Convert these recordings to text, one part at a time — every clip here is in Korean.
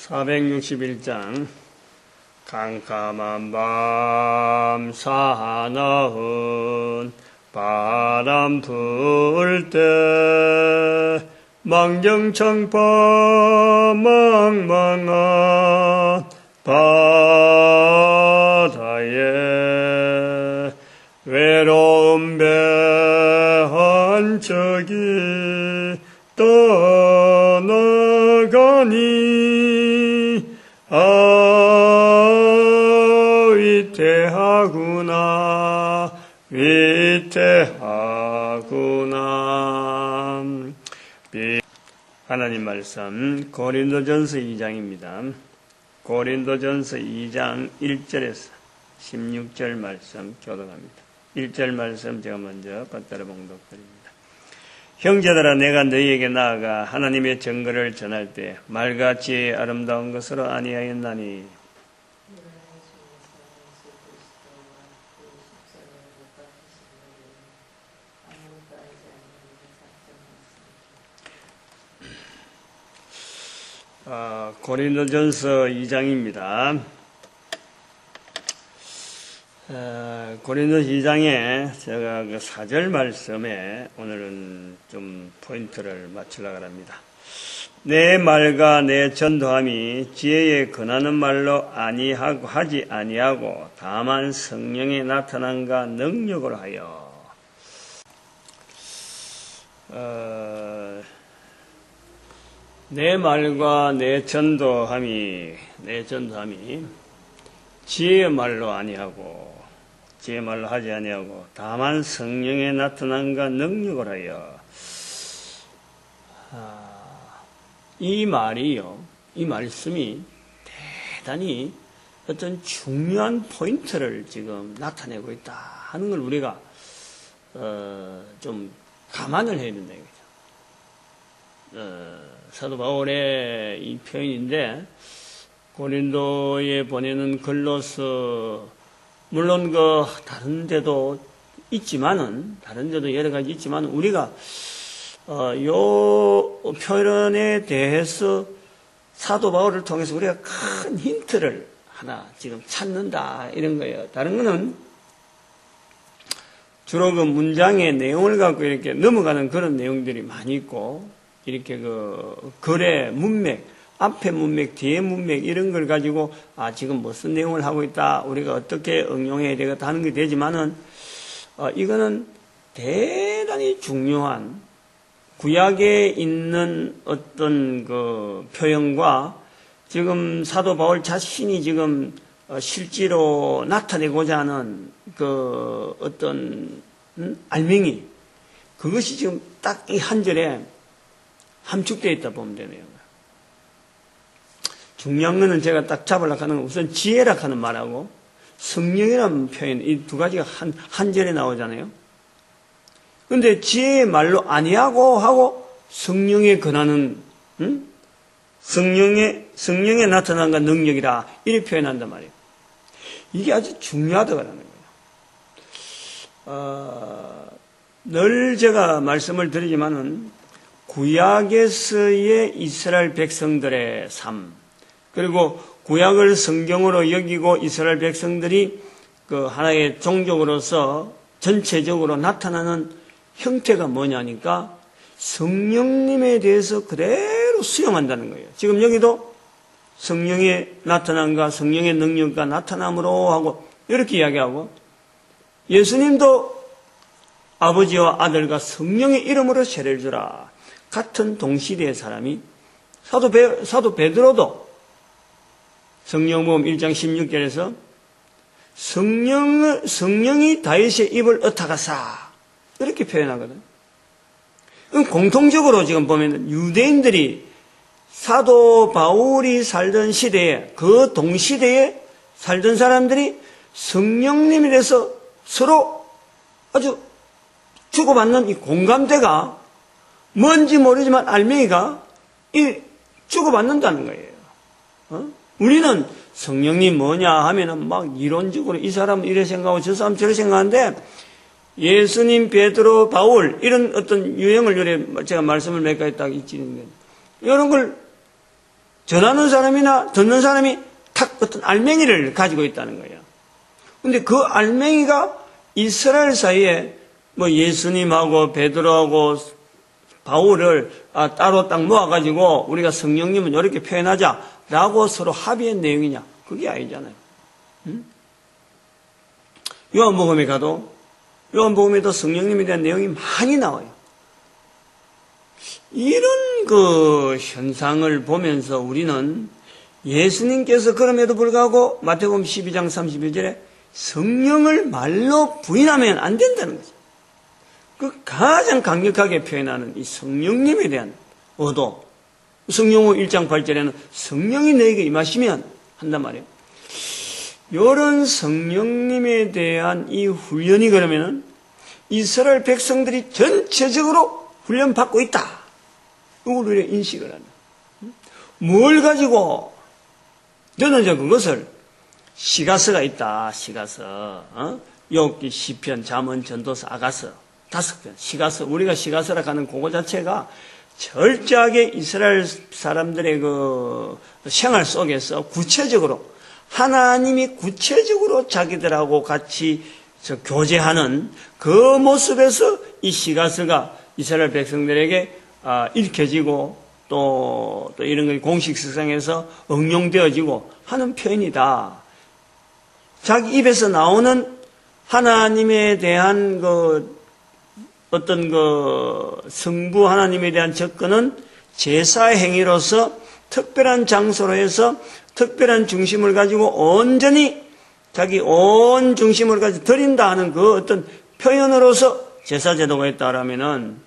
461장 캄캄한 밤 사나운 바람 불 때 망정창파 망망한 바다에 외로운 배 한 척이 떠나가니 위태하구나 위태하구나. 하나님 말씀 고린도전서 2장입니다. 고린도전서 2장 1절에서 16절 말씀 교독합니다. 1절 말씀 제가 먼저 받들어 봉독드립니다. 형제들아, 내가 너희에게 나아가 하나님의 증거를 전할 때 말같이 아름다운 것으로 아니하였나니 고린도전서 2장입니다. 고린도전서 2장에 제가 그 4절 말씀에 오늘은 좀 포인트를 맞추려고 합니다. 내 말과 내 전도함이 지혜에 근하는 말로 하지 아니하고 다만 성령에 나타난가 능력으로 하여 내 말과 내 전도함이 지혜의 말로 아니하고 지혜의 말로 하지 아니하고 다만 성령에 나타난가 능력을 하여. 이 말이요, 이 말씀이 대단히 어떤 중요한 포인트를 지금 나타내고 있다 하는 걸 우리가 좀 감안을 해야 된다 이거죠. 사도 바울의 이 표현인데, 고린도에 보내는 글로서 물론 다른 데도 여러 가지 있지만 우리가 요 표현에 대해서 사도 바울을 통해서 우리가 큰 힌트를 하나 지금 찾는다 이런 거예요. 다른 거는 주로 그 문장의 내용을 갖고 이렇게 넘어가는 그런 내용들이 많이 있고, 이렇게 그 글의 문맥, 앞에 문맥, 뒤에 문맥 이런 걸 가지고 지금 무슨 내용을 하고 있다, 우리가 어떻게 응용해야 되겠다 하는 게 되지만은 이거는 대단히 중요한 구약에 있는 어떤 그 표현과 지금 사도 바울 자신이 지금 실제로 나타내고자 하는 그 어떤 알맹이, 그것이 지금 딱 이 한 절에 함축되어 있다 보면 되네요. 중요한 거는 제가 딱 잡으려고 하는 건 우선 지혜라고 하는 말하고 성령이라는 표현, 이 두 가지가 한 절에 나오잖아요. 근데 지혜의 말로 아니하고 하고 성령에 근하는, 성령에 나타난 건 능력이라 이렇게 표현한단 말이에요. 이게 아주 중요하다는 거예요. 늘 제가 말씀을 드리지만은 구약에서의 이스라엘 백성들의 삶, 그리고 구약을 성경으로 여기고 이스라엘 백성들이 그 하나의 종족으로서 전체적으로 나타나는 형태가 뭐냐니까 성령님에 대해서 그대로 수용한다는 거예요. 지금 여기도 성령의 나타남과 성령의 능력과 나타남으로 하고 이렇게 이야기하고, 예수님도 아버지와 아들과 성령의 이름으로 세례를 주라. 같은 동시대의 사람이 사도 베드로도 성령복음 1장 16절에서 성령이 다윗의 입을 엇타가사 이렇게 표현하거든. 공통적으로 지금 보면 유대인들이 사도 바울이 살던 시대에, 그 동시대에 살던 사람들이 성령님에 대해서 서로 아주 주고받는 이 공감대가 뭔지 모르지만 알맹이가 주고받는다는 거예요. 우리는 성령님 뭐냐 하면은 막 이론적으로 이 사람은 이래 생각하고 저 사람은 저래 생각하는데, 예수님, 베드로, 바울 이런 어떤 유형을 제가 말씀을 몇 가지 딱 있지는 이런 걸 전하는 사람이나 듣는 사람이 탁 어떤 알맹이를 가지고 있다는 거예요. 근데 그 알맹이가 이스라엘 사이에 뭐 예수님하고 베드로하고 바울을 따로 딱 모아가지고 우리가 성령님은 이렇게 표현하자라고 서로 합의한 내용이냐? 그게 아니잖아요. 요한복음에도 성령님에 대한 내용이 많이 나와요. 이런 그 현상을 보면서 우리는 예수님께서 그럼에도 불구하고 마태복음 12장 31절에 성령을 말로 부인하면 안 된다는 거죠. 그 가장 강력하게 표현하는 이 성령님에 대한 의도. 성령후 1장 8절에는 성령이 너에게 임하시면 한단 말이에요. 이런 성령님에 대한 이 훈련이 그러면은 이스라엘 백성들이 전체적으로 훈련받고 있다. 이걸 우리가 인식을 한다. 뭘 가지고? 저는 그것을 시가서가 있다. 시가서. 욥기, 시편, 잠언, 전도서, 아가서. 5편. 시가서. 우리가 시가서라고 하는 그거 자체가 철저하게 이스라엘 사람들의 그 생활 속에서 구체적으로 하나님이 구체적으로 자기들하고 같이 교제하는 그 모습에서 이 시가서가 이스라엘 백성들에게 읽혀지고 또 이런 게 공식 석상에서 응용되어지고 하는 표현이다. 자기 입에서 나오는 하나님에 대한 어떤 성부 하나님에 대한 접근은 제사의 행위로서 특별한 장소로 해서 특별한 중심을 가지고 온전히 자기 온 중심을 가지고 드린다 하는 그 어떤 표현으로서 제사제도가 있다라면은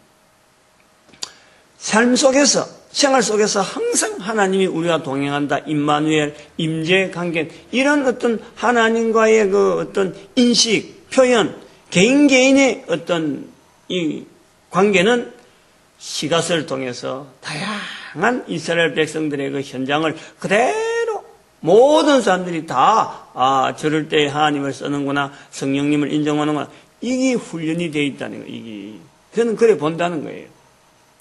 삶 속에서, 생활 속에서 항상 하나님이 우리와 동행한다. 임마누엘, 임재 관계, 이런 어떤 하나님과의 그 어떤 인식, 표현, 개인의 어떤 이 관계는 시가서를 통해서 다양한 이스라엘 백성들의 그 현장을 그대로 모든 사람들이 다, 저럴 때 하나님을 쓰는구나, 성령님을 인정하는구나, 이게 훈련이 되어 있다는 거예요, 이게. 저는 그래 본다는 거예요.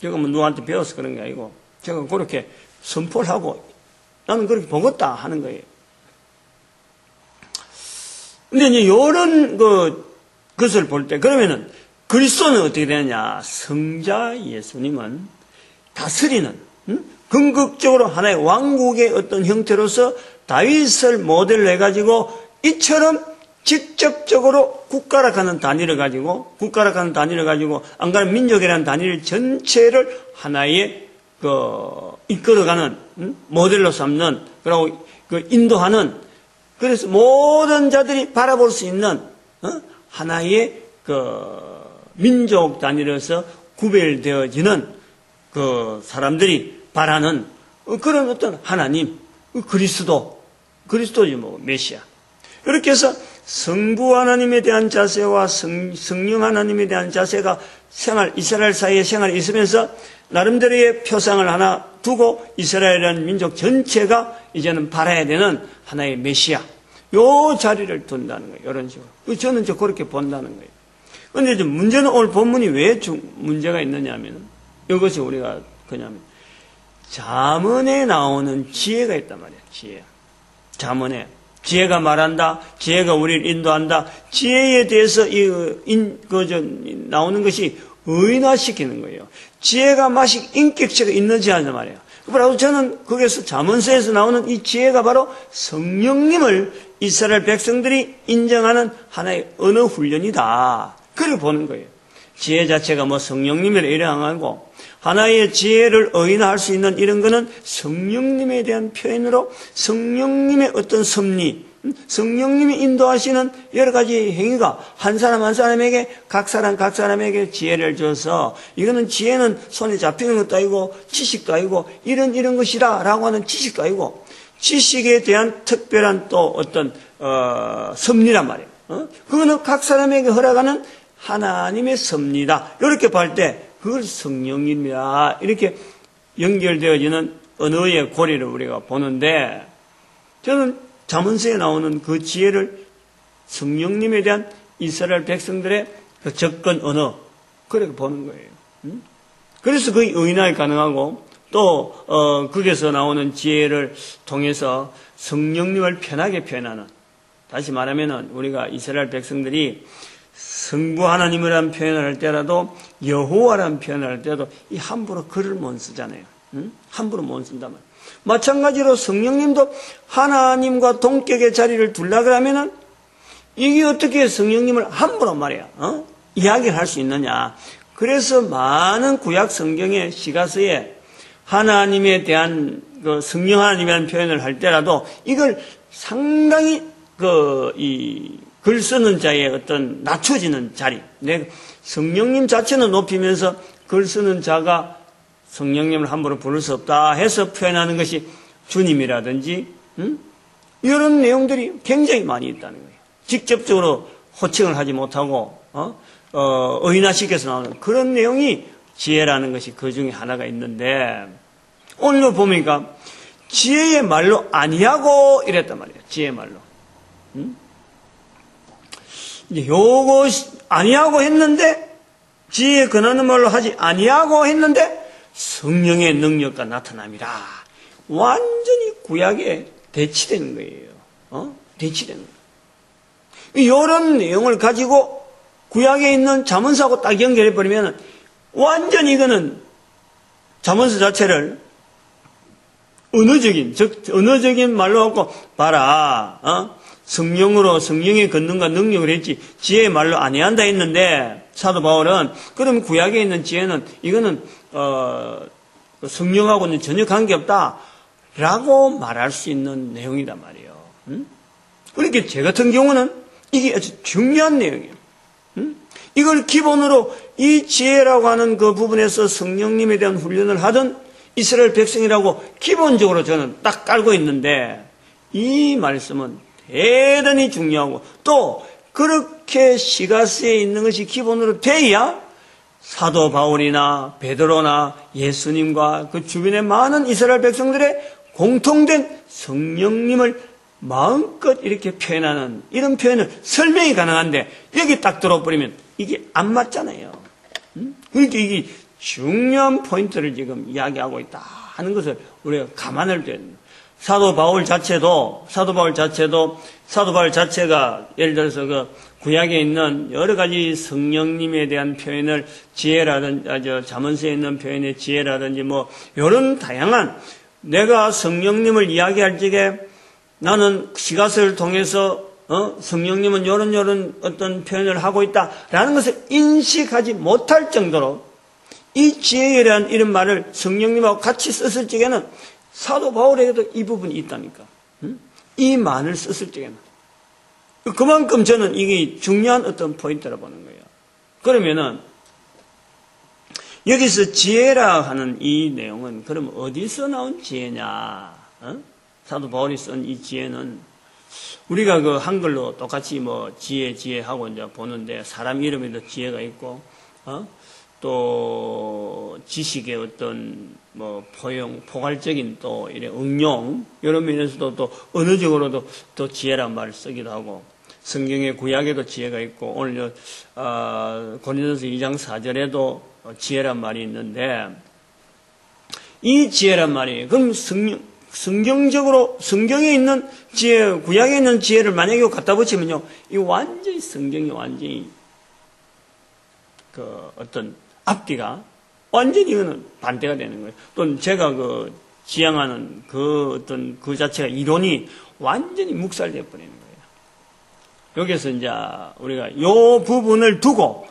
제가 뭐 누구한테 배워서 그런 게 아니고, 제가 그렇게 선포를 하고, 나는 그렇게 보겠다 하는 거예요. 근데 이제 요런 것을 볼 때, 그러면은, 그리스도는 어떻게 되느냐? 성자 예수님은 다스리는, 궁극적으로 하나의 왕국의 어떤 형태로서 다윗을 모델로 해가지고 이처럼 직접적으로 국가락하는 단위를 가지고 안 그러면 민족이라는 단위를 전체를 하나의 이끌어가는 모델로 삼는 그리고 인도하는 그래서 모든 자들이 바라볼 수 있는 하나의 민족 단위로서 구별되어지는 사람들이 바라는 그런 어떤 하나님, 그리스도지 뭐 메시아. 이렇게 해서 성부 하나님에 대한 자세와 성령 하나님에 대한 자세가 이스라엘 사이의 생활에 있으면서 나름대로의 표상을 하나 두고 이스라엘이라는 민족 전체가 이제는 바라야 되는 하나의 메시아. 요 자리를 둔다는 거예요. 이런 식으로. 저는 그렇게 본다는 거예요. 그런데 이제 문제는 오늘 본문이 왜 문제가 있느냐 하면 이것이 우리가 그냐면 잠언에 나오는 지혜가 있단 말이에요. 지혜. 잠언에. 지혜가 말한다. 지혜가 우리를 인도한다. 지혜에 대해서 나오는 것이 의인화시키는 거예요. 지혜가 맛이 인격체가 있는지 하는 말이에요. 그래서 저는 거기서 잠언서에서 나오는 이 지혜가 바로 성령님을 이스라엘 백성들이 인정하는 하나의 언어 훈련이다. 그렇게 보는 거예요. 지혜 자체가 뭐 성령님을 이래하고 하나의 지혜를 의인화할 수 있는 이런 거는 성령님에 대한 표현으로 성령님의 어떤 섭리, 성령님이 인도하시는 여러 가지 행위가 한 사람 한 사람에게 각 사람에게 지혜를 줘서 이거는 지혜는 손에 잡히는 것도 아니고 지식도 아니고 이런 것이다 라고 하는 지식도 아니고 지식에 대한 특별한 또 어떤 섭리란 말이에요. 그거는 각 사람에게 허락하는 하나님의 섭리다. 이렇게 볼 때 그걸 성령입니다. 이렇게 연결되어지는 언어의 고리를 우리가 보는데 저는 잠언서에 나오는 그 지혜를 성령님에 대한 이스라엘 백성들의 접근 언어 그렇게 보는 거예요. 그래서 그게 의인화가 가능하고 또 거기서 나오는 지혜를 통해서 성령님을 편하게 표현하는, 다시 말하면은 우리가 이스라엘 백성들이 성부 하나님이라는 표현을 할 때라도 여호와라는 표현을 할 때도 이 함부로 글을 못 쓰잖아요. 함부로 못 쓴단 말이에요. 마찬가지로 성령님도 하나님과 동격의 자리를 두려고 하면은 이게 어떻게 성령님을 함부로 말이야 이야기를 할 수 있느냐. 그래서 많은 구약 성경의 시가서에 하나님에 대한 그 성령 하나님이라는 표현을 할 때라도 이걸 상당히 글 쓰는 자의 어떤 낮춰지는 자리, 성령님 자체는 높이면서 글 쓰는 자가 성령님을 함부로 부를 수 없다 해서 표현하는 것이 주님이라든지 이런 내용들이 굉장히 많이 있다는 거예요. 직접적으로 호칭을 하지 못하고 의인화시켜서 나오는 그런 내용이 지혜라는 것이 그 중에 하나가 있는데, 오늘도 보니까 지혜의 말로 아니하고 이랬단 말이에요. 지혜의 말로. 이제 요거 아니하고 했는데, 지혜에 근하는 말로 하지 아니하고 했는데 성령의 능력과 나타남이라. 완전히 구약에 대치되는 거예요. 대치되는 거예요. 이런 내용을 가지고 구약에 있는 잠언서하고 딱 연결해버리면 완전히 이거는 잠언서 자체를 언어적인 말로 갖고 봐라. 성령으로 성령의 권능과 능력을 했지 지혜의 말로 아니한다 했는데, 사도 바울은 그럼 구약에 있는 지혜는 이거는 성령하고는 전혀 관계없다라고 말할 수 있는 내용이란 말이에요. 그러니까 제 같은 경우는 이게 아주 중요한 내용이에요. 이걸 기본으로 이 지혜라고 하는 그 부분에서 성령님에 대한 훈련을 하던 이스라엘 백성이라고 기본적으로 저는 딱 깔고 있는데, 이 말씀은 대단히 중요하고 또 그렇게 시가서에 있는 것이 기본으로 돼야 사도 바울이나 베드로나 예수님과 그 주변의 많은 이스라엘 백성들의 공통된 성령님을 마음껏 이렇게 표현하는 이런 표현을 설명이 가능한데, 여기 딱 들어버리면 이게 안 맞잖아요. 그러니까 이게 중요한 포인트를 지금 이야기하고 있다 하는 것을 우리가 감안할 때, 사도 바울 자체가 예를 들어서 그 구약에 있는 여러 가지 성령님에 대한 표현을 지혜라든지 잠언서에 있는 표현의 지혜라든지 뭐 이런 다양한, 내가 성령님을 이야기할 적에 나는 시가서를 통해서 성령님은 이런 어떤 표현을 하고 있다라는 것을 인식하지 못할 정도로 이 지혜라는 이런 말을 성령님하고 같이 썼을 적에는 사도 바울에게도 이 부분이 있다니까. 이 말을 썼을 적에는 그만큼 저는 이게 중요한 어떤 포인트라 보는 거예요. 그러면은 여기서 지혜라 하는 이 내용은 그럼 어디서 나온 지혜냐? 사도 바울이 쓴 이 지혜는 우리가 그 한글로 똑같이 뭐 지혜하고 이제 보는데, 사람 이름에도 지혜가 있고, 또 지식의 어떤 뭐 포괄적인 또 이런 응용, 이런 면에서도 또 언어적으로도 또 지혜란 말을 쓰기도 하고, 성경의 구약에도 지혜가 있고, 오늘 고린도서 2장 4절에도 지혜란 말이 있는데, 이 지혜란 말이 그럼 성경적으로 성경에 있는 지혜, 구약에 있는 지혜를 만약에 갖다 붙이면요, 이 완전히 성경이 완전히 그 어떤 앞뒤가 완전히 이거는 반대가 되는 거예요. 또 제가 그 지향하는 그 어떤 그 자체가 이론이 완전히 묵살되어 버리는 거예요. 여기서 이제 우리가 이 부분을 두고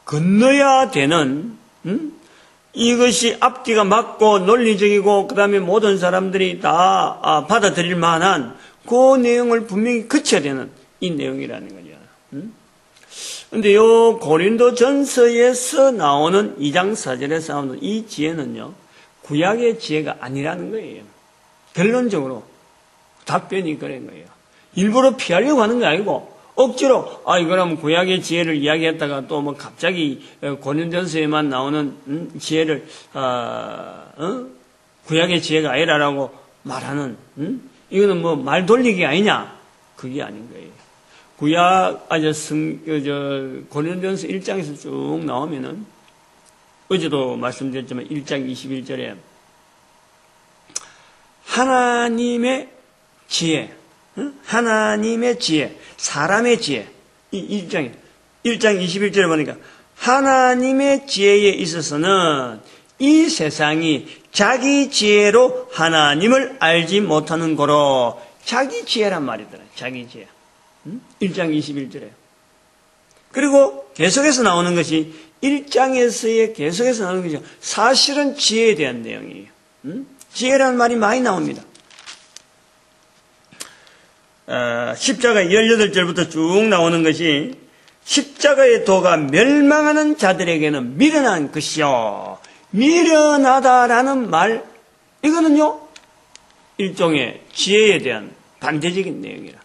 건너야 되는, 이것이 앞뒤가 맞고 논리적이고 그 다음에 모든 사람들이 다 받아들일 만한 그 내용을 분명히 그쳐야 되는 이 내용이라는 거죠. 근데 요 고린도 전서에서 나오는 2장 4절에서 나오는 이 지혜는요, 구약의 지혜가 아니라는 거예요. 결론적으로 답변이 그런 거예요. 일부러 피하려고 하는 게 아니고 억지로 이거라면 구약의 지혜를 이야기했다가 또 뭐 갑자기 고린도전서에만 나오는 지혜를 구약의 지혜가 아니라라고 말하는, 이거는 뭐 말 돌리기 아니냐? 그게 아닌 거예요. 고린도전서 1장에서 쭉 나오면은, 어제도 말씀드렸지만 1장 21절에 하나님의 지혜, 하나님의 지혜, 사람의 지혜. 이 1장 21절에 보니까 하나님의 지혜에 있어서는 이 세상이 자기 지혜로 하나님을 알지 못하는 거로, 자기 지혜란 말이더라. 자기 지혜. 1장 21절에. 그리고 계속해서 나오는 것이 1장에서의 계속해서 나오는 것이 사실은 지혜에 대한 내용이에요. 지혜라는 말이 많이 나옵니다. 십자가 18절부터 쭉 나오는 것이 십자가의 도가 멸망하는 자들에게는 미련한 것이요. 미련하다라는 말, 이거는요, 일종의 지혜에 대한 반대적인 내용이라.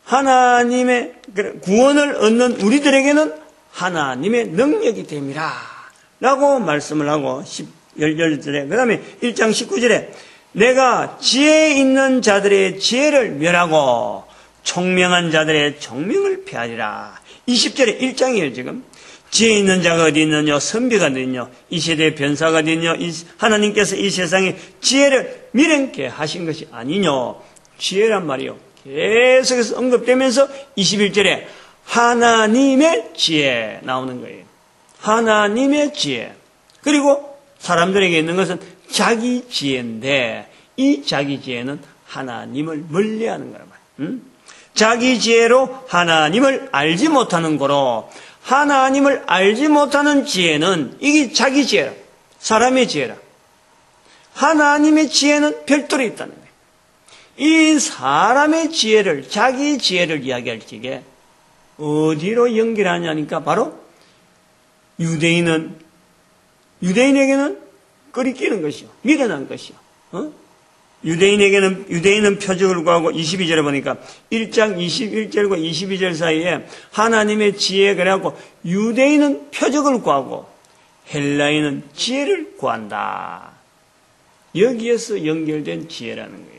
하나님의 구원을 얻는 우리들에게는 하나님의 능력이 됨이라 라고 말씀을 하고 18절에, 그 다음에 1장 19절에 내가 지혜 있는 자들의 지혜를 멸하고 총명한 자들의 총명을 폐하리라. 20절에 1장이에요. 지금 지혜 있는 자가 어디 있느냐, 선비가 어디 있느냐, 이 세대의 변사가 어디 있느냐, 하나님께서 이 세상에 지혜를 미련케 하신 것이 아니냐. 지혜란 말이요, 계속해서 언급되면서 21절에 하나님의 지혜 나오는 거예요. 하나님의 지혜. 그리고 사람들에게 있는 것은 자기 지혜인데, 이 자기 지혜는 하나님을 멀리하는 거란 말이에요. 자기 지혜로 하나님을 알지 못하는 거로, 하나님을 알지 못하는 지혜는 이게 자기 지혜라, 사람의 지혜라. 하나님의 지혜는 별도로 있다는 거예요. 이 사람의 지혜를, 자기 지혜를 이야기할 적에 어디로 연결하냐니까 바로 유대인에게는 끓이끼는 것이요, 미련한 것이요. 유대인은 표적을 구하고, 22절에 보니까 1장 21절과 22절 사이에 하나님의 지혜, 그래갖고 유대인은 표적을 구하고 헬라인은 지혜를 구한다. 여기에서 연결된 지혜라는 거예요.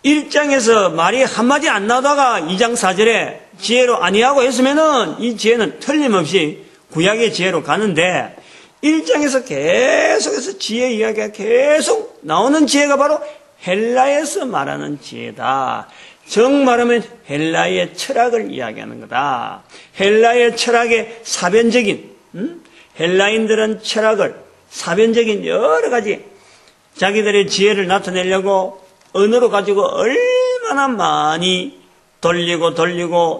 1장에서 말이 한마디 안 나오다가 2장 4절에 지혜로 아니하고 했으면은 이 지혜는 틀림없이 구약의 지혜로 가는데, 1장에서 계속해서 지혜 이야기가 계속 나오는 지혜가 바로 헬라에서 말하는 지혜다. 정말하면 헬라의 철학을 이야기하는 거다. 헬라의 철학의 사변적인, 헬라인들은 철학을 사변적인 여러 가지 자기들의 지혜를 나타내려고 언어로 가지고 얼마나 많이 돌리고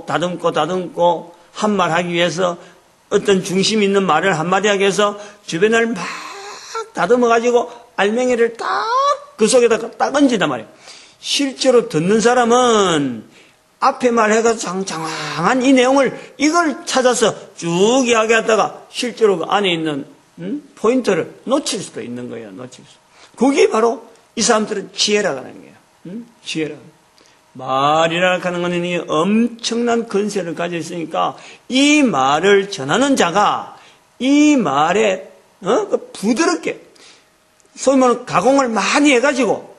다듬고 한 말 하기 위해서, 어떤 중심 있는 말을 한마디 하기 위해서 주변을 막 다듬어가지고 알맹이를 딱 그 속에다가 딱 얹는단 말이에요. 실제로 듣는 사람은 앞에 말해가지고 장장한 이 내용을, 이걸 찾아서 쭉 이야기하다가 실제로 그 안에 있는 포인트를 놓칠 수도 있는 거예요. 그게 바로 이 사람들은 지혜라고 하는 거예요. 지혜라. 말이라 하는 것은 이 엄청난 근세를 가지고 있으니까, 이 말을 전하는 자가 이 말에 부드럽게, 소위 말하는 가공을 많이 해가지고,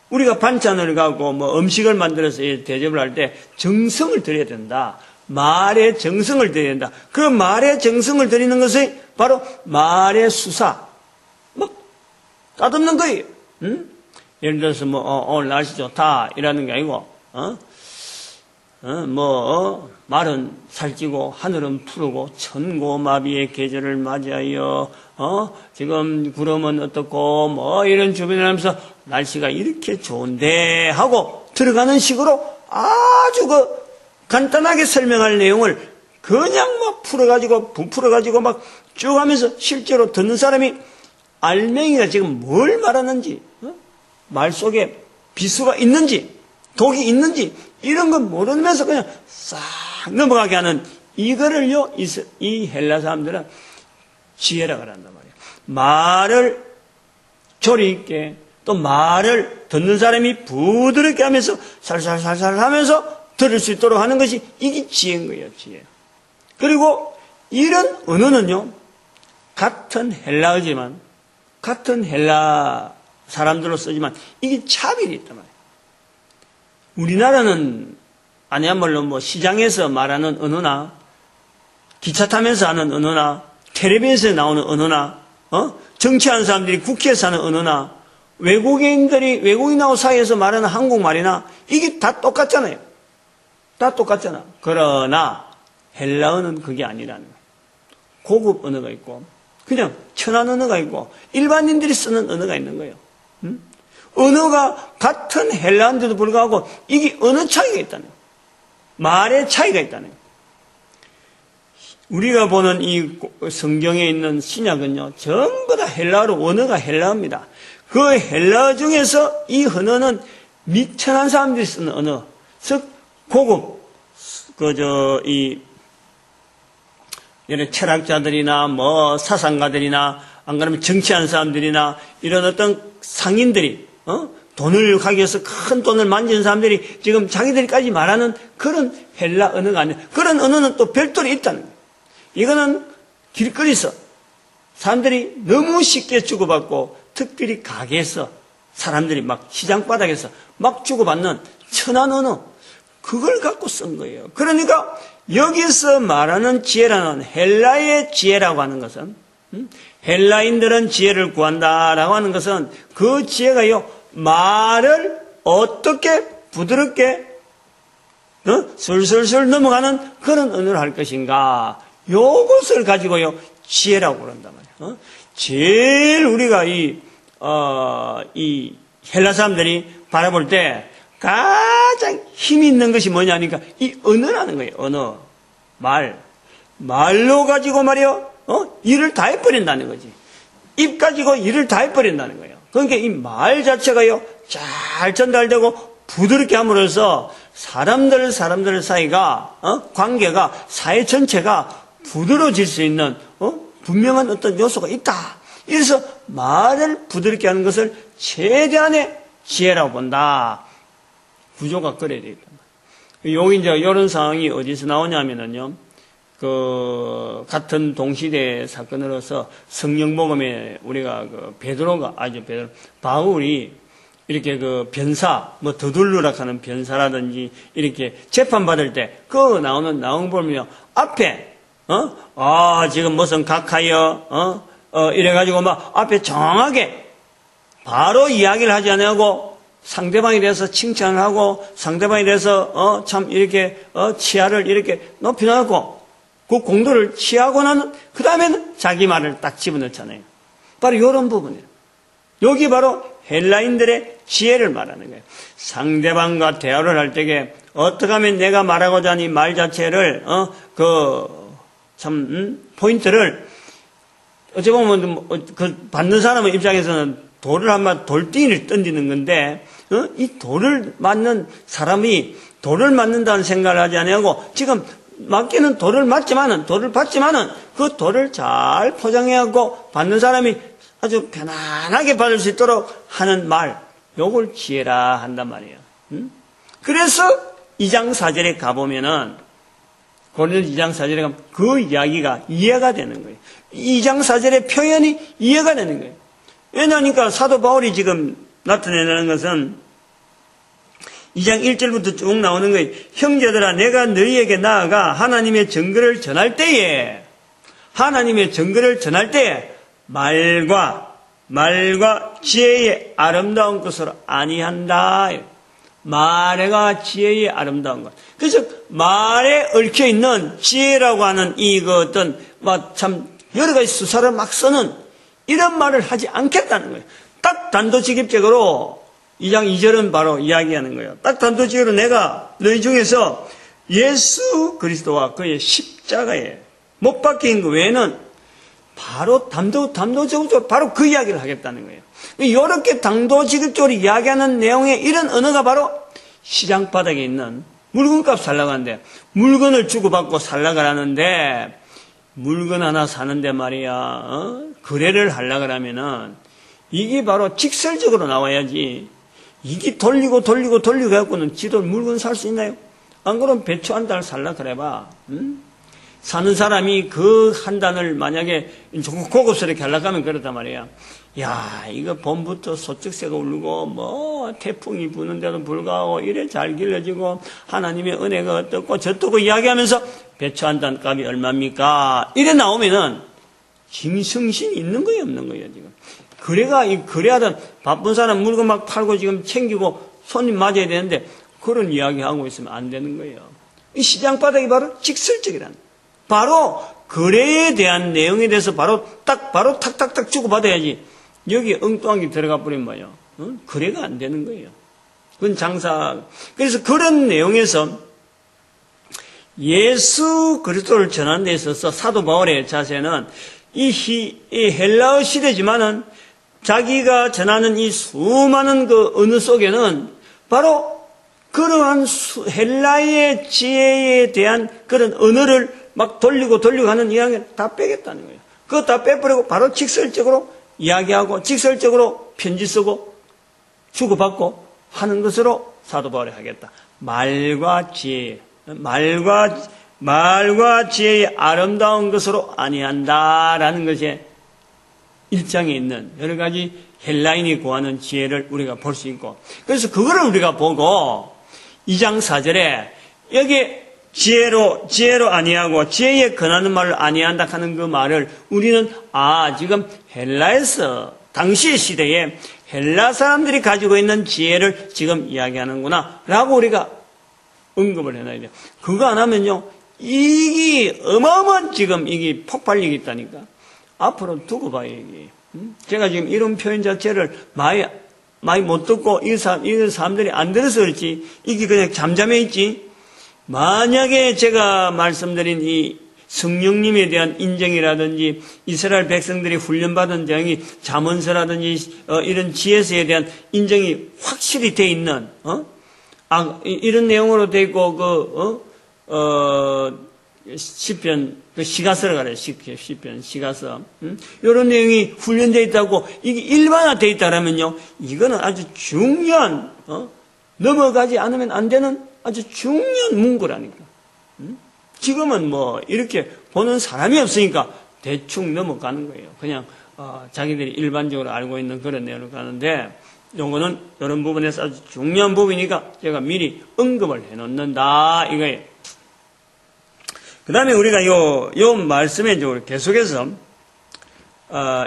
우리가 반찬을 가고 뭐 음식을 만들어서 대접을 할 때 정성을 들여야 된다. 말에 정성을 들여야 된다. 그 말에 정성을 들이는 것이 바로 말의 수사, 뭐 따듬는 거예요. 예를 들어서 오늘 날씨 좋다 이라는 게 아니고, 말은 살찌고 하늘은 푸르고 천고마비의 계절을 맞이하여 지금 구름은 어떻고 이런 주변을 하면서 날씨가 이렇게 좋은데 하고 들어가는 식으로 아주 간단하게 설명할 내용을 그냥 막 부풀어가지고 막 쭉 하면서 실제로 듣는 사람이 알맹이가 지금 뭘 말하는지, 말 속에 비수가 있는지 독이 있는지 이런 건 모르면서 그냥 싹 넘어가게 하는, 이거를요 이 헬라 사람들은 지혜라고 한단 말이에요. 말을 조리 있게, 또 말을 듣는 사람이 부드럽게 하면서 살살살살 하면서 들을 수 있도록 하는 것이, 이게 지혜인 거예요. 지혜. 그리고 이런 언어는요, 같은 헬라어지만, 같은 헬라 사람들로 쓰지만 이게 차별이 있단 말이에요. 우리나라는 아니야말로 시장에서 말하는 언어나, 기차 타면서 하는 언어나, 텔레비전에서 나오는 언어나, 정치하는 사람들이 국회에서 하는 언어나, 외국인하고 사이에서 말하는 한국말이나 이게 다 똑같잖아요. 다 똑같잖아. 그러나 헬라어는 그게 아니라는 거예요. 고급 언어가 있고 그냥 천한 언어가 있고 일반인들이 쓰는 언어가 있는 거예요. 언어가 같은 헬라어인데도 불구하고 이게 언어 차이가 있다는 거예요. 말의 차이가 있다는 거예요. 우리가 보는 이 성경에 있는 신약은요, 전부 다 헬라어로 언어가 헬라어입니다. 그 헬라어 중에서 이 언어는 미천한 사람들이 쓰는 언어, 즉 고급 예를 철학자들이나 사상가들이나 안 그러면 정치하는 사람들이나 이런 어떤 상인들이 돈을 가기 위해서 큰 돈을 만지는 사람들이 지금 자기들까지 말하는 그런 헬라 언어가 아니에요. 그런 언어는 또 별도로 있다는 거예요. 이거는 길거리에서 사람들이 너무 쉽게 주고받고 특별히 가게에서 사람들이 막 시장바닥에서 막 주고받는 천한 언어, 그걸 갖고 쓴 거예요. 그러니까 여기서 말하는 지혜라는 헬라의 지혜라고 하는 것은 헬라인들은 지혜를 구한다라고 하는 것은 그 지혜가요, 말을 어떻게 부드럽게 술술술 넘어가는 그런 언어를 할 것인가, 요것을 가지고요 지혜라고 그런단 말이에요. 제일 우리가 이 헬라 사람들이 바라볼 때 가장 힘이 있는 것이 뭐냐니까 이 언어라는 거예요. 언어, 말로 가지고 말이요, 일을 다 해버린다는 거지. 입 가지고 일을 다 해버린다는 거예요. 그러니까 이 말 자체가요 잘 전달되고 부드럽게 함으로써 사람들 사이가 관계가, 사회 전체가 부드러워질 수 있는 분명한 어떤 요소가 있다. 그래서 말을 부드럽게 하는 것을 최대한의 지혜라고 본다. 구조가 그래야 되겠다. 여기 이제 이런 상황이 어디서 나오냐면은요, 같은 동시대 사건으로서 성령복음에 우리가 바울이 이렇게 변사, 더둘르라 하는 변사라든지 이렇게 재판받을 때, 나오는 보면요, 앞에, 지금 무슨 각하여, 이래가지고 앞에 정확하게 바로 이야기를 하지 않고 상대방에 대해서 칭찬을 하고 상대방에 대해서 참 이렇게 치아를 이렇게 높여놓고 그 공도를 취하고 나는 그 다음에는 자기 말을 딱 집어넣잖아요. 바로 이런 부분이에요. 여기 바로 헬라인들의 지혜를 말하는 거예요. 상대방과 대화를 할 때에 어떻게 하면 내가 말하고자 하는 이 말 자체를 포인트를 어찌 보면 받는 사람의 입장에서는 돌덩이를 던지는 건데 이 돌을 맞는 사람이 돌을 맞는다는 생각을 하지 않고 지금 맞기는 돌을 받지만은 그 돌을 잘 포장해갖고 받는 사람이 아주 편안하게 받을 수 있도록 하는 말, 요걸 지혜라 한단 말이에요. 그래서 2장 4절에 가보면은 고린도서 2장 4절에 가면 그 이야기가 이해가 되는 거예요. 2장 4절의 표현이 이해가 되는 거예요. 왜냐하니까 사도 바울이 지금 나타내는 것은 2장 1절부터 쭉 나오는 거예요. 형제들아, 내가 너희에게 나아가 하나님의 증거를 전할 때에 말과 지혜의 아름다운 것으로 아니한다. 말과 지혜의 아름다운 것. 그래서 말에 얽혀있는 지혜라고 하는 참 여러 가지 수사를 막 쓰는 이런 말을 하지 않겠다는 거예요. 딱 단도직입적으로 2장 2절은 바로 이야기하는 거예요. 딱 단도직입적으로 내가 너희 중에서 예수 그리스도와 그의 십자가에 못 박힌 그 외에는 바로 단도직입적으로 바로 그 이야기를 하겠다는 거예요. 이렇게 단도직입적으로 이야기하는 내용의 이런 언어가 바로 시장 바닥에 있는 물건값 살라고 하는데, 물건을 주고받고 살라고 하는데, 물건 하나 사는데 말이야, 거래를 하려고 하면은 이게 바로 직설적으로 나와야지, 이게 돌리고 해갖고는 지도 물건 살 수 있나요? 안 그러면 배추 한 달 살라 그래봐. 사는 사람이 그 한 단을 만약에 고급스럽게 하려고 하면 그렇단 말이야. 야, 이거 봄부터 소쩍새가 울고 태풍이 부는데도 불구하고 이래 잘 길러지고 하나님의 은혜가 어떻고 저떻고 이야기하면서 배추 한 단 값이 얼마입니까? 이래 나오면은 짐승신이 있는 거예요, 없는 거예요, 지금? 거래가, 이 거래하던 바쁜 사람 물건 막 팔고 지금 챙기고 손님 맞아야 되는데 그런 이야기 하고 있으면 안 되는 거예요. 이 시장 바닥이 바로 직설적이라는. 바로 거래에 대한 내용에 대해서 바로 탁탁탁 주고받아야지. 여기 엉뚱한 게 들어가 버리면 뭐예요? 거래가 안 되는 거예요. 그건 장사. 그래서 그런 내용에서 예수 그리스도를 전하는 데 있어서 사도 바울의 자세는 이 헬라어 시대지만은 자기가 전하는 이 수많은 그 언어 속에는 바로 그러한 헬라의 지혜에 대한 그런 언어를 막 돌리고 하는 이야기를 다 빼겠다는 거예요. 그거 다 빼버리고 바로 직설적으로 이야기하고 직설적으로 편지 쓰고 주고받고 하는 것으로 사도 바울이 하겠다. 말과 지혜, 말과 지혜의 아름다운 것으로 아니한다라는 것이 1장에 있는 여러 가지 헬라인이 구하는 지혜를 우리가 볼 수 있고, 그래서 그거를 우리가 보고 2장 4절에 여기 지혜로 아니하고 지혜에 근하는 말을 아니한다 하는 그 말을 우리는 지금 헬라에서 당시 시대에 헬라 사람들이 가지고 있는 지혜를 지금 이야기하는구나 라고 우리가 언급을 해놔야 돼요. 그거 안 하면요, 이게 어마어마한 지금 이게 폭발력이 있다니까. 앞으로 두고 봐요, 이게. 제가 지금 이런 표현 자체를 많이 못 듣고 이 사람들이 안 들어서 그렇지, 이게 그냥 잠잠해 있지. 만약에 제가 말씀드린 이 성령님에 대한 인정이라든지 이스라엘 백성들이 훈련받은 내용이 잠언서라든지 이런 지혜서에 대한 인정이 확실히 돼 있는 이런 내용으로 돼 있고 시편 시가서를 가래 시편 시가서 이런 내용이 훈련되어 있다고 이게 일반화되어 있다라면요, 이거는 아주 중요한 넘어가지 않으면 안 되는 아주 중요한 문구라니까. 지금은 뭐 이렇게 보는 사람이 없으니까 대충 넘어가는 거예요. 그냥 자기들이 일반적으로 알고 있는 그런 내용을 가는데, 요거는 이런 부분에서 아주 중요한 부분이니까 제가 미리 언급을 해놓는다 이거예요. 그 다음에 우리가 요 말씀에 이제 계속해서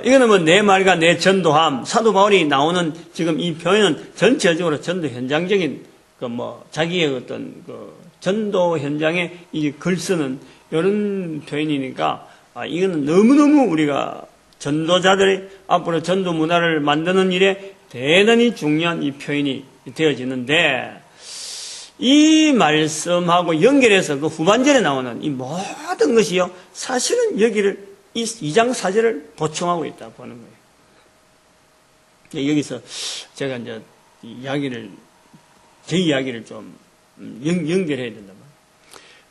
이거는 뭐 내 말과 내 전도함, 사도 바울이 나오는 지금 이 표현은 전체적으로 전도 현장적인 자기의 어떤 전도 현장에 이 글 쓰는 이런 표현이니까 이거는 너무너무 우리가 전도자들이 앞으로 전도 문화를 만드는 일에 대단히 중요한 이 표현이 되어지는데, 이 말씀하고 연결해서 그 후반절에 나오는 이 모든 것이요, 사실은 여기를 이 2장 4절을 보충하고 있다 보는 거예요. 여기서 제가 이제 제 이야기를 좀 연결해야 된단 말이에요.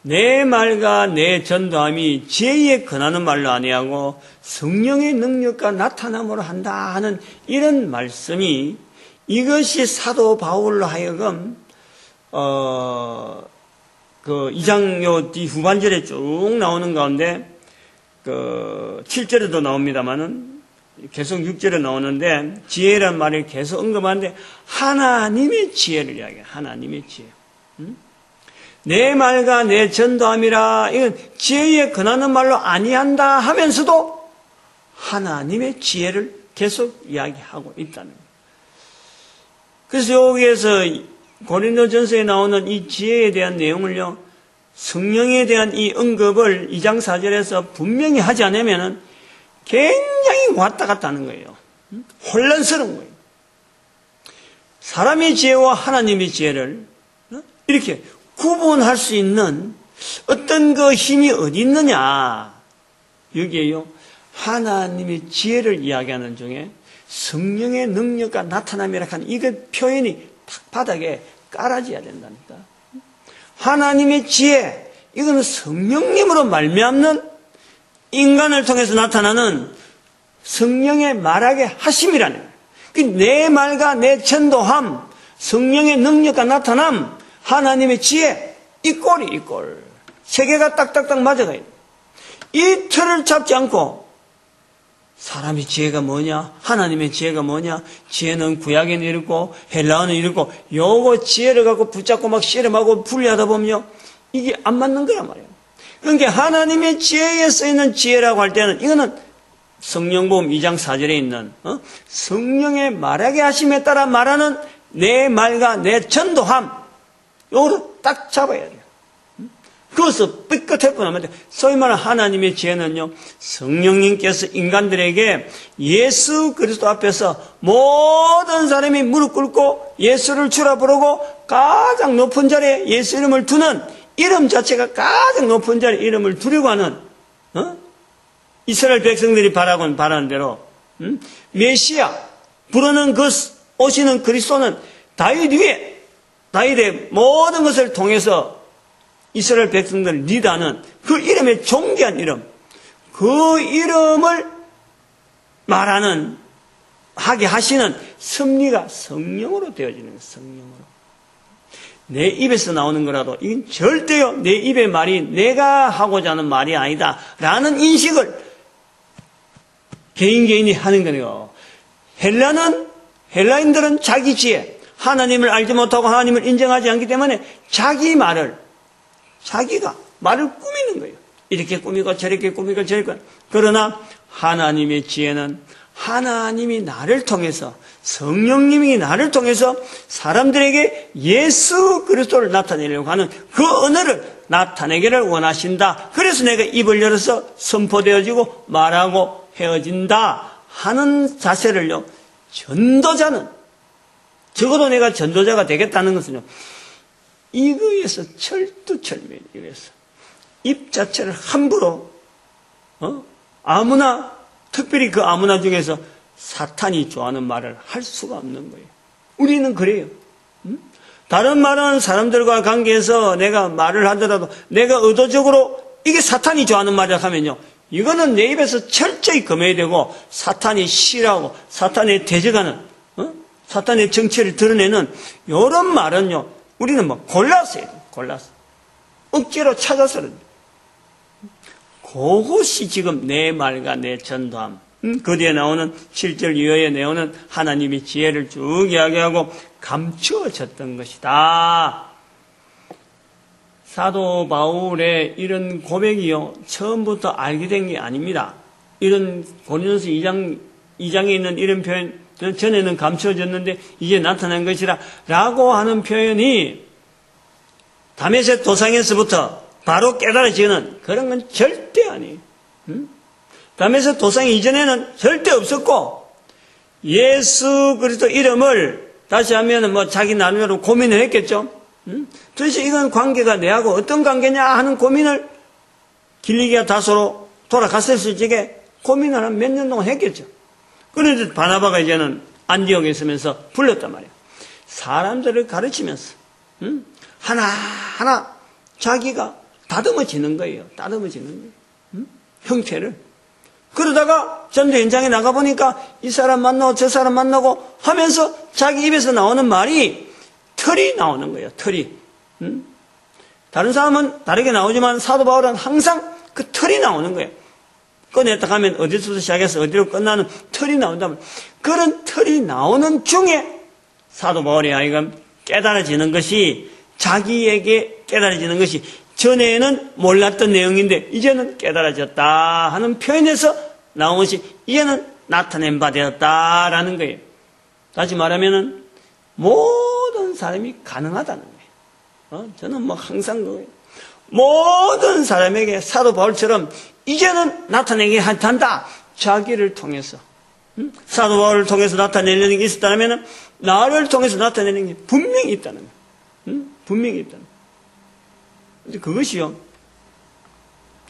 내 말과 내 전도함이 지혜에 근하는 말로 아니하고 성령의 능력과 나타남으로 한다 하는 이런 말씀이, 이것이 사도 바울로 하여금 그 2장 요 뒤 후반절에 쭉 나오는 가운데 7절에도 나옵니다만은 계속 6절에 나오는데, 지혜란 말을 계속 언급하는데 하나님의 지혜를 이야기해요. 하나님의 지혜. 내 말과 내 전도함이라, 이건 지혜에 근하는 말로 아니한다 하면서도 하나님의 지혜를 계속 이야기하고 있다는 거예요. 그래서 여기에서 고린도전서에 나오는 이 지혜에 대한 내용을요, 성령에 대한 이 언급을 2장 4절에서 분명히 하지 않으면 굉장히 왔다 갔다 하는 거예요. 혼란스러운 거예요. 사람의 지혜와 하나님의 지혜를 이렇게 구분할 수 있는 어떤 그 힘이 어디 있느냐. 여기에요, 하나님의 지혜를 이야기하는 중에 성령의 능력과 나타남이라 하는 이거 표현이 탁 바닥에 깔아져야 된다니까. 하나님의 지혜, 이거는 성령님으로 말미암는 인간을 통해서 나타나는 성령의 말하게 하심이라는 거예요. 내 말과 내 전도함, 성령의 능력과 나타남, 하나님의 지혜, 이 꼴이 이 꼴. 세 개가 딱딱딱 맞아가야 돼. 이 틀을 잡지 않고 사람의 지혜가 뭐냐, 하나님의 지혜가 뭐냐, 지혜는 구약에는 이렇고 헬라어는 이렇고, 요거 지혜를 갖고 붙잡고 막 씨름하고 분리하다 보면요, 이게 안 맞는 거란 말이에요. 그러니까 하나님의 지혜에 쓰이는 지혜라고 할 때는 이거는 성령복음 2장 4절에 있는 성령의 말하게 하심에 따라 말하는 내 말과 내 전도함, 요거를 딱 잡아야 돼요. 그것을 삐끗해보면 안 돼. 소위 말하는 하나님의 지혜는요, 성령님께서 인간들에게 예수 그리스도 앞에서 모든 사람이 무릎 꿇고 예수를 주라 부르고 가장 높은 자리에 예수 이름을 두는 이름 자체가 가장 높은 자리에 이름을 두려고 하는 이스라엘 백성들이 바라는 대로 메시아 부르는 그 오시는 그리스도는 다윗 위에 다윗의 모든 것을 통해서 이스라엘 백성들을 리드하는 그 이름의 존귀한 이름, 그 이름을 하게 하시는 섭리가 성령으로 되어지는 거예요. 성령으로. 내 입에서 나오는 거라도 이건 절대요 내 입의 말이 내가 하고자 하는 말이 아니다 라는 인식을 개인이 하는 거예요. 헬라인들은 자기 지혜, 하나님을 알지 못하고 하나님을 인정하지 않기 때문에 자기가 말을 꾸미는 거예요. 이렇게 꾸미고 저렇게 꾸미고 저렇게. 그러나 하나님의 지혜는 하나님이 나를 통해서, 성령님이 나를 통해서 사람들에게 예수 그리스도를 나타내려고 하는 그 언어를 나타내기를 원하신다. 그래서 내가 입을 열어서 선포되어지고 말하고 헤어진다 하는 자세를요, 전도자는, 적어도 내가 전도자가 되겠다는 것은요, 이거에서 철두철미해요. 이거에서 입 자체를 함부로 아무나, 특별히 그 아무나 중에서 사탄이 좋아하는 말을 할 수가 없는 거예요. 우리는 그래요. 다른 말은 사람들과 관계에서 내가 말을 하더라도 내가 의도적으로 이게 사탄이 좋아하는 말이라 하면요, 이거는 내 입에서 철저히 금해야 되고 사탄이 싫어하고 사탄에 대적하는 사탄의 정체를 드러내는 이런 말은요, 우리는 골라서 해요. 골라서. 억지로 찾아서는. 그것이 지금 내 말과 내 전도함. 그 뒤에 나오는 7절 이하에 나오는 하나님의 지혜를 쭉 이야기하고 감추어졌던 것이다. 사도 바울의 이런 고백이요, 처음부터 알게 된 게 아닙니다. 이런 고린도서 2장에 있는 이런 표현, 전에는 감추어졌는데 이제 나타난 것이라 라고 하는 표현이 다메섹 도상에서부터 바로 깨달아지는 그런 건 절대 아니에요. 다메섹 도상 이전에는 절대 없었고, 예수 그리스도 이름을 다시 하면 자기 나름대로 고민을 했겠죠. 도대체 이건 관계가 내하고 어떤 관계냐 하는 고민을 길리기아 다소로 돌아갔을 적에 고민을 한 몇 년 동안 했겠죠. 그런데 바나바가 이제는 안디옥에 있으면서 불렀단 말이에요. 사람들을 가르치면서 하나하나 자기가 다듬어지는 거예요. 다듬어지는 거예요. 형태를. 그러다가 전도 현장에 나가보니까 이 사람 만나고 저 사람 만나고 하면서 자기 입에서 나오는 말이 털이 나오는 거예요. 털이. 다른 사람은 다르게 나오지만 사도 바울은 항상 그 털이 나오는 거예요. 꺼냈다 가면 어디서부터 시작해서 어디로 끝나는 털이 나온다면, 그런 털이 나오는 중에 사도 바울이 하여금 깨달아지는 것이, 자기에게 깨달아지는 것이 전에는 몰랐던 내용인데 이제는 깨달아졌다 하는 표현에서 나온 것이 이제는 나타낸 바 되었다라는 거예요. 다시 말하면은 모든 사람이 가능하다는 거예요. 저는 항상 그거예요. 모든 사람에게 사도 바울처럼 이제는 나타내게 한다. 자기를 통해서. 사도 바울을 통해서 나타내려는 게 있었다면 나를 통해서 나타내는 게 분명히 있다는 거예요. 분명히 있다는 거예요. 근데 그것이요,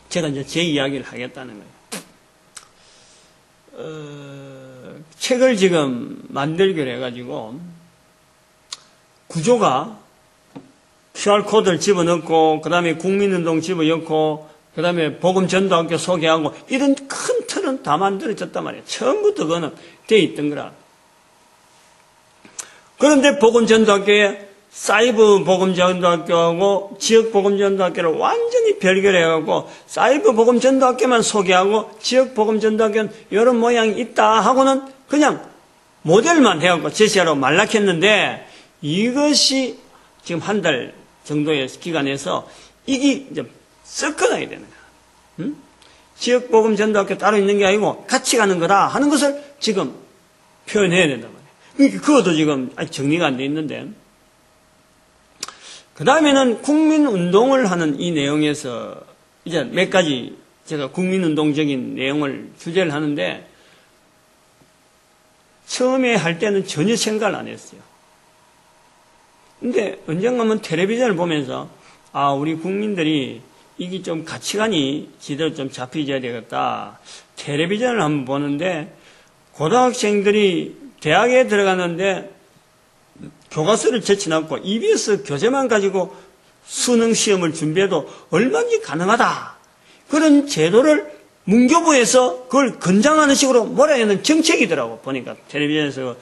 제가 이제 제 이야기를 하겠다는 거예요. 책을 지금 만들기로 해가지고 구조가 QR코드를 집어넣고, 그 다음에 국민운동 집어넣고, 그 다음에 복음전도학교 소개하고, 이런 큰 틀은 다 만들어졌단 말이에요. 처음부터 그거는 돼 있던 거라. 그런데 복음전도학교에 사이버 복음전도학교하고 지역 복음전도학교를 완전히 별개해갖고, 사이버 복음전도학교만 소개하고, 지역 복음전도학교는 이런 모양이 있다 하고는 그냥 모델만 해갖고 제시하라고 말락했는데, 이것이 지금 한 달 정도의 기간에서 이게 이제 썩어나야 되는 거야. 지역복음전도학교 따로 있는 게 아니고 같이 가는 거다 하는 것을 지금 표현해야 된단 말이에요. 그러니까 그것도 지금 아직 정리가 안 돼 있는데, 그 다음에는 국민운동을 하는 이 내용에서 이제 몇 가지 제가 국민운동적인 내용을 주제를 하는데, 처음에 할 때는 전혀 생각을 안 했어요. 근데 언젠가면 텔레비전을 보면서 우리 국민들이 이게 좀 가치관이 제대로 좀 잡혀져야 되겠다. 텔레비전을 한번 보는데 고등학생들이 대학에 들어갔는데 교과서를 제쳐놓고 EBS 교재만 가지고 수능 시험을 준비해도 얼마든지 가능하다. 그런 제도를 문교부에서 그걸 권장하는 식으로 몰아내는 정책이더라고. 보니까 텔레비전에서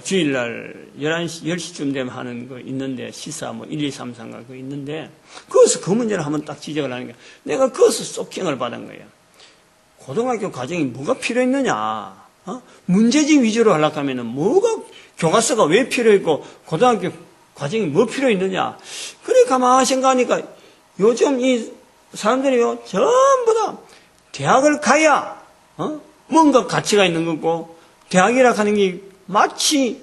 주일날 11시, 10시쯤 되면 하는 거 있는데, 시사 1, 2, 3, 4가 그거 있는데, 거기서 그 문제를 한번 딱 지적을 하는 거야. 내가 거기서 쇼킹을 받은 거예요. 고등학교 과정이 뭐가 필요했느냐? 문제집 위주로 하려고 하면은 뭐가, 교과서가 왜 필요했고, 고등학교 과정이 뭐 필요했느냐? 그래, 가만히 생각하니까 요즘 이 사람들이요, 전부 다 대학을 가야, 뭔가 가치가 있는 거고, 대학이라 하는 게 마치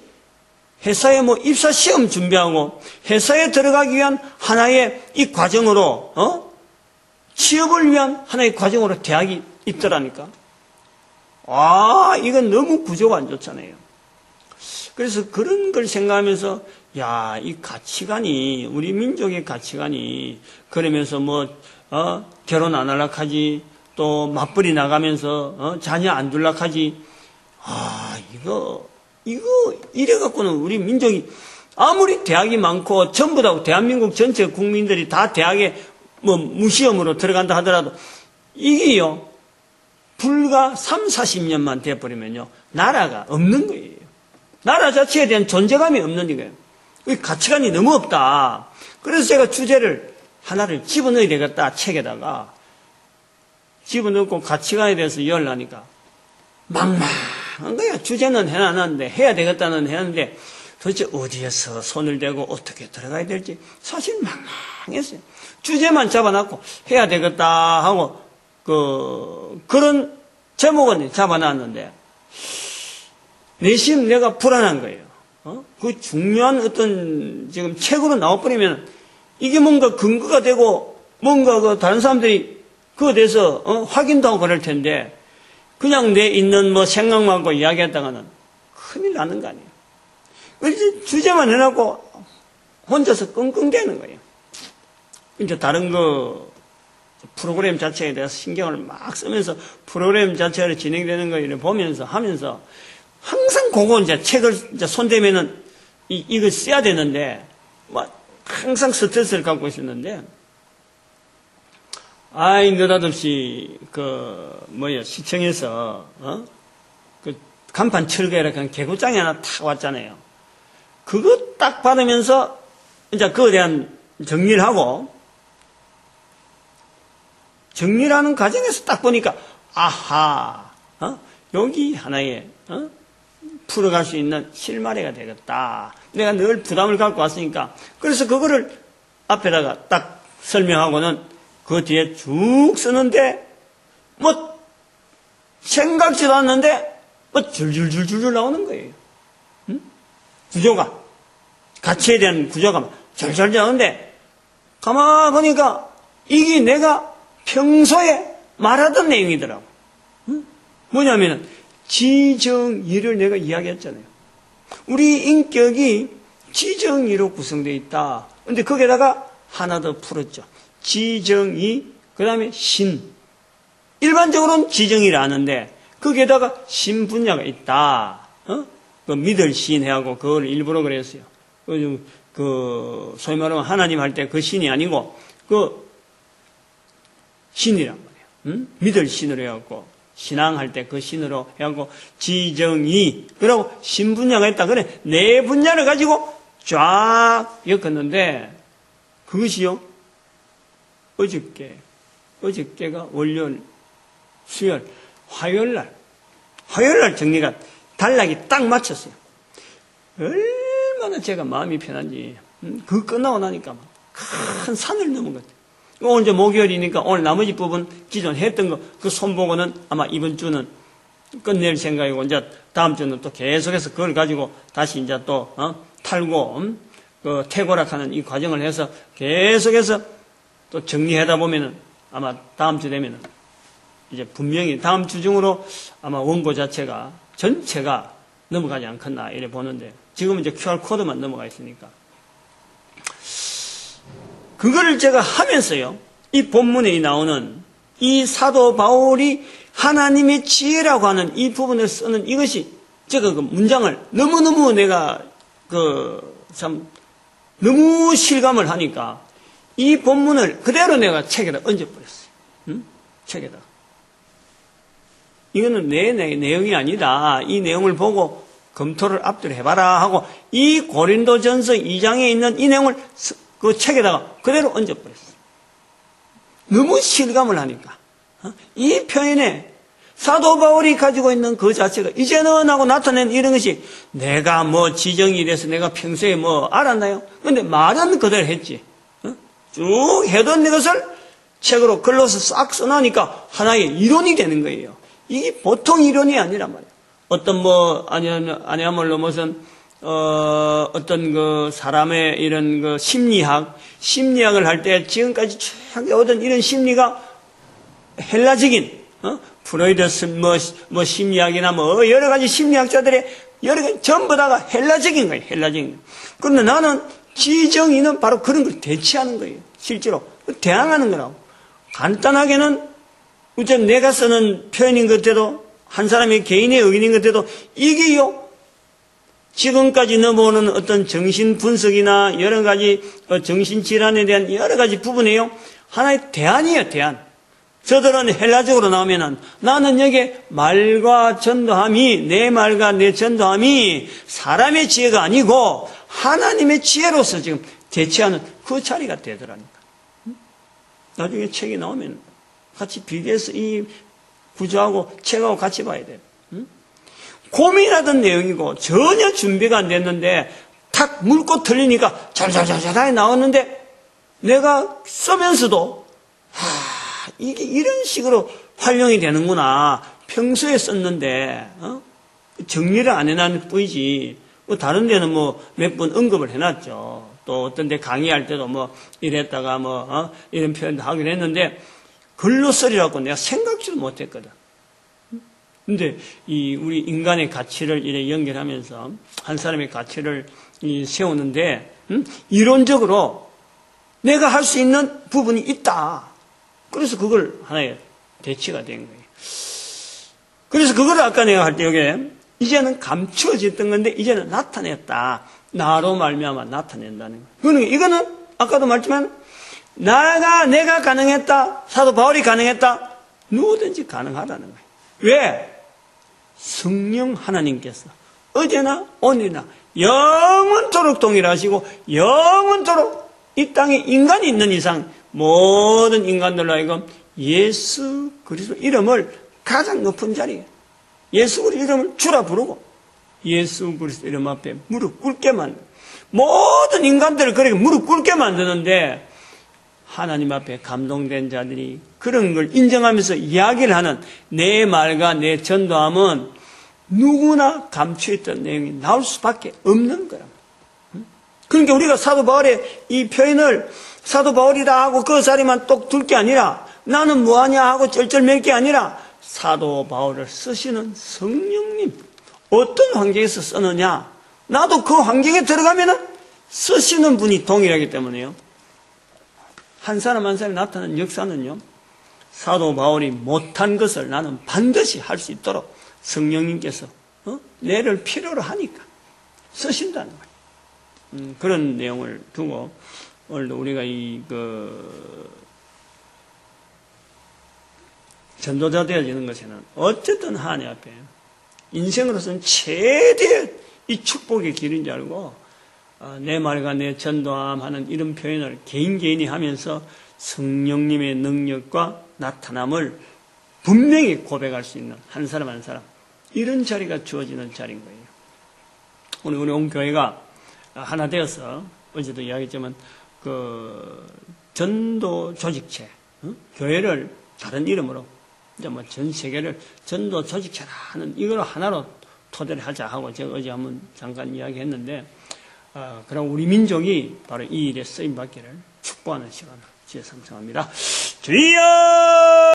회사에 입사 시험 준비하고 회사에 들어가기 위한 하나의 이 과정으로, 취업을 위한 하나의 과정으로 대학이 있더라니까. 이건 너무 구조가 안 좋잖아요. 그래서 그런 걸 생각하면서, 이 가치관이, 우리 민족의 가치관이, 그러면서 결혼 안 하려고 하지, 또 맞벌이 나가면서, 자녀 안 둘라고 하지, 이거 이래갖고는 우리 민족이 아무리 대학이 많고 전부 다 대한민국 전체 국민들이 다 대학에 무시험으로 들어간다 하더라도 이게요 불과 3, 40년만 돼버리면요 나라가 없는 거예요. 나라 자체에 대한 존재감이 없는 거예요. 가치관이 너무 없다. 그래서 제가 주제를 하나를 집어넣어야 되겠다. 책에다가 집어넣고 가치관에 대해서 이야기를 하니까 망망한 거야. 주제는 해놨는데 해야 되겠다는 해놨는데 도대체 어디에서 손을 대고 어떻게 들어가야 될지 사실 망망했어요. 주제만 잡아놨고 해야 되겠다 하고 그런 제목은 잡아놨는데 내심 내가 불안한 거예요. 그 중요한 어떤 지금 책으로 나와버리면 이게 뭔가 근거가 되고 뭔가 다른 사람들이 그거에 대해서 확인도 하고 그럴 텐데 그냥 내 있는 생각만 하고 이야기했다가는 큰일 나는 거 아니에요. 그래서 주제만 해놓고 혼자서 끙끙대는 거예요. 이제 다른 프로그램 자체에 대해서 신경을 막 쓰면서 프로그램 자체로 진행되는 거 보면서 하면서 항상 그거 이제 책을 이제 손대면은 이걸 써야 되는데 항상 스트레스를 갖고 있었는데 느닷없이 시청에서 간판 철거해라 그냥 개구장이 하나 탁 왔잖아요. 그거 딱 받으면서 이제 그거에 대한 정리를 하고 정리를 하는 과정에서 딱 보니까 여기 하나의 풀어갈 수 있는 실마리가 되겠다. 내가 늘 부담을 갖고 왔으니까 그래서 그거를 앞에다가 딱 설명하고는 그 뒤에 쭉 쓰는데 생각지도 않는데 줄줄줄줄 나오는 거예요. 구조가 가치에 대한 구조가 줄줄 나오는데 가만 보니까 이게 내가 평소에 말하던 내용이더라고. 뭐냐면은 지정의를 내가 이야기했잖아요. 우리 인격이 지정의로 구성되어 있다. 근데 거기에다가 하나 더 풀었죠. 지정의, 그 다음에 신. 일반적으로는 지정의를 아는데 거기에다가 신 분야가 있다. 믿을 신 해하고 그걸 일부러 그랬어요. 소위 말하면 하나님 할 때 그 신이 아니고 신이란 말이에요. 믿을 신으로 해갖고 신앙할 때 그 신으로 해갖고 지정의 그러고 신 분야가 있다. 그래 네 분야를 가지고 쫙 엮었는데 그것이요 어저께가 월요일, 수요일, 화요일날 정리가 단락이 딱 맞췄어요. 얼마나 제가 마음이 편한지 그거 끝나고 나니까 큰 산을 넘은 것 같아요. 오늘 이제 목요일이니까 오늘 나머지 부분 기존 했던 거, 그 손보고는 아마 이번 주는 끝낼 생각이고, 이제 다음 주는 또 계속해서 그걸 가지고 다시 이제 또, 탈고, 그 퇴고락하는 이 과정을 해서 계속해서 또 정리하다 보면은 아마 다음 주 되면은 이제 분명히 다음 주 중으로 아마 원고 자체가 전체가 넘어가지 않겠나 이래 보는데, 지금은 이제 QR코드만 넘어가 있으니까. 그거를 제가 하면서요, 이 본문에 나오는 이 사도 바울이 하나님의 지혜라고 하는 이 부분을 쓰는 이것이, 제가 그 문장을 너무너무 내가 참 너무 실감을 하니까 이 본문을 그대로 내가 책에다 얹어버렸어요. 책에다. 이거는 내 내용이 아니다. 이 내용을 보고 검토를 앞뒤로 해봐라 하고 이 고린도전서 2장에 있는 이 내용을 그 책에다가 그대로 얹어버렸어요. 너무 실감을 하니까. 이 표현에 사도 바울이 가지고 있는 그 자체가 이제는 하고 나타낸 이런 것이, 내가 뭐 지정이 돼서 내가 평소에 뭐 알았나요? 근데 말은 그대로 했지. 쭉 해둔 것을 책으로 글로서 싹 써놓으니까 하나의 이론이 되는 거예요. 이게 보통 이론이 아니란 말이에요. 어떤 뭐 아니야말로 무슨 어떤 그 사람의 이런 그 심리학을 할 때 지금까지 쭉 해오던 이런 심리가 헬라적인 프로이드 뭐 심리학이나 뭐 여러 가지 심리학자들의 여러 가지 전부 다가 헬라적인 거예요. 헬라적인. 그런데 나는 지정의는 바로 그런 걸 대체하는 거예요. 실제로 대항하는 거라고. 간단하게는 우선 내가 쓰는 표현인 것 같아도, 한 사람의 개인의 의견인 것 같아도, 이게요 지금까지 넘어오는 어떤 정신 분석이나 여러 가지 정신 질환에 대한 여러 가지 부분이에요, 하나의 대안이에요. 대안. 저들은 헬라적으로 나오면은 나는 여기에 말과 전도함이, 내 말과 내 전도함이 사람의 지혜가 아니고 하나님의 지혜로서 지금 대체하는 그 자리가 되더라니까. 나중에 책이 나오면 같이 비교해서 이 구조하고 책하고 같이 봐야 돼요. 고민하던 내용이고 전혀 준비가 안 됐는데 탁 물고 틀리니까 잘잘잘잘 나왔는데, 내가 쓰면서도 이게 이런 식으로 활용이 되는구나. 평소에 썼는데 정리를 안 해놨을 뿐이지, 뭐 다른 데는 뭐 몇 번 언급을 해놨죠. 또 어떤 데 강의할 때도 뭐 이랬다가 뭐 이런 표현도 하긴 했는데 글로 쓰리라고 내가 생각지도 못했거든. 근데 우리 인간의 가치를 이렇게 연결하면서 한 사람의 가치를 세우는데 이론적으로 내가 할 수 있는 부분이 있다. 그래서 그걸 하나의 대치가 된 거예요. 그래서 그걸 아까 내가 할 때 여기 이제는 감추어졌던 건데 이제는 나타냈다. 나로 말미암아 나타낸다는 거예요. 그러니까 이거는 아까도 말했지만 내가 가능했다. 사도 바울이 가능했다. 누구든지 가능하다는 거예요. 왜? 성령 하나님께서 어제나 오늘이나 영원토록 동일하시고 영원토록 이 땅에 인간이 있는 이상 모든 인간들로 하여금 예수 그리스도 이름을 가장 높은 자리에, 예수 그리스도 이름을 주라 부르고 예수 그리스도 이름 앞에 무릎 꿇게 만드는, 모든 인간들을 그렇게 무릎 꿇게 만드는데 하나님 앞에 감동된 자들이 그런 걸 인정하면서 이야기를 하는 내 말과 내 전도함은 누구나 감추었던 내용이 나올 수밖에 없는 거야. 그러니까 우리가 사도 바울의 이 표현을 사도 바울이다 하고 그 자리만 똑 둘 게 아니라, 나는 뭐하냐 하고 쩔쩔맬 게 아니라 사도 바울을 쓰시는 성령님, 어떤 환경에서 쓰느냐, 나도 그 환경에 들어가면은 쓰시는 분이 동일하기 때문에요. 한 사람 한 사람이 나타나는 역사는요, 사도 바울이 못한 것을 나는 반드시 할 수 있도록 성령님께서 내를 필요로 하니까 쓰신다는 거예요. 그런 내용을 두고 오늘도 우리가 전도자 되어지는 것에는 어쨌든 하나님 앞에 인생으로서는 최대의 이 축복의 길인 줄 알고 내 말과 내 전도함 하는 이런 표현을 개인이 하면서 성령님의 능력과 나타남을 분명히 고백할 수 있는 한 사람 한 사람, 이런 자리가 주어지는 자리인 거예요. 오늘 우리 온 교회가 하나 되어서, 어제도 이야기했지만 전도 조직체, 교회를 다른 이름으로 이제 뭐 전 세계를 전도 조직체라 하는 이걸 하나로 토대를 하자 하고 제가 어제 한번 잠깐 이야기했는데, 그럼 우리 민족이 바로 이 일에 쓰임 받기를 축복하는 시간 주여 삼성합니다. 주여!